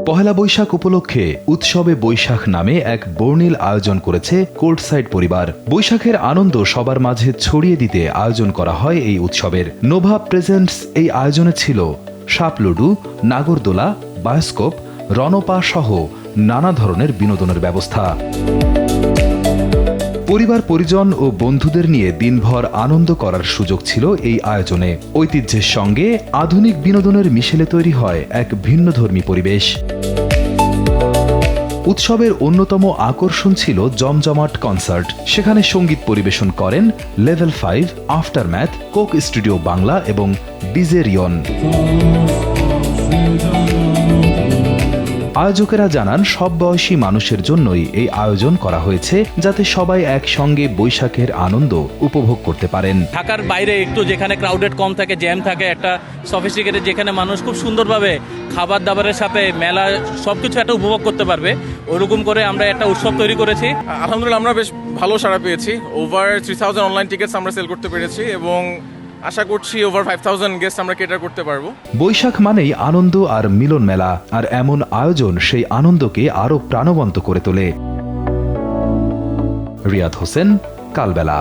পহেলা বৈশাখ উপলক্ষে উৎসবে বৈশাখ নামে এক বর্ণিল আয়োজন করেছে কোর্টসাইড পরিবার। বৈশাখের আনন্দ সবার মাঝে ছড়িয়ে দিতে আয়োজন করা হয় এই উৎসবের। নোভা প্রেজেন্টস এই আয়োজনে ছিল সাপলুডু, নাগরদোলা, বায়োস্কোপ, রণপা সহ নানা ধরনের বিনোদনের ব্যবস্থা। পরিবার পরিজন ও বন্ধুদের নিয়ে দিনভর আনন্দ করার সুযোগ ছিল এই আয়োজনে। ঐতিহ্যের সঙ্গে আধুনিক বিনোদনের মিশেলে তৈরি হয় এক ভিন্নধর্মী পরিবেশ। উৎসবের অন্যতম আকর্ষণ ছিল জমজমাট কনসার্ট। সেখানে সঙ্গীত পরিবেশন করেন level 5, aftermath, Coke studio Bangla এবং ডিজে রিয়ন। আয়োজকেরা জানান, সব বয়সী মানুষের জন্যই এই আয়োজন করা হয়েছে, যাতে সবাই একসঙ্গে বৈশাখের আনন্দ উপভোগ করতে পারেন। ঢাকার বাইরে একটু যেখানে ক্রাউডেড কম থাকে, জ্যাম থাকে, একটা সফিস্টিকেটেড যেখানে মানুষ খুব সুন্দরভাবে খাবার দাবারের সাথে মেলা সবকিছু একটা উপভোগ করতে পারবে, ওরকম করে আমরা একটা উৎসব তৈরি করেছি। আলহামদুলিল্লাহ আমরা বেশ ভালো সাড়া পেয়েছি। ওভার 3000 অনলাইন টিকিটস আমরা সেল করতে পেরেছি এবং আশা করছি ওভার 5000 গেস্ট আমরা কেটার করতে পারবো। বৈশাখ মানেই আনন্দ আর মিলন মেলা, আর এমন আয়োজন সেই আনন্দকে আরো প্রাণবন্ত করে তোলে। রিয়াদ হোসেন, কালবেলা।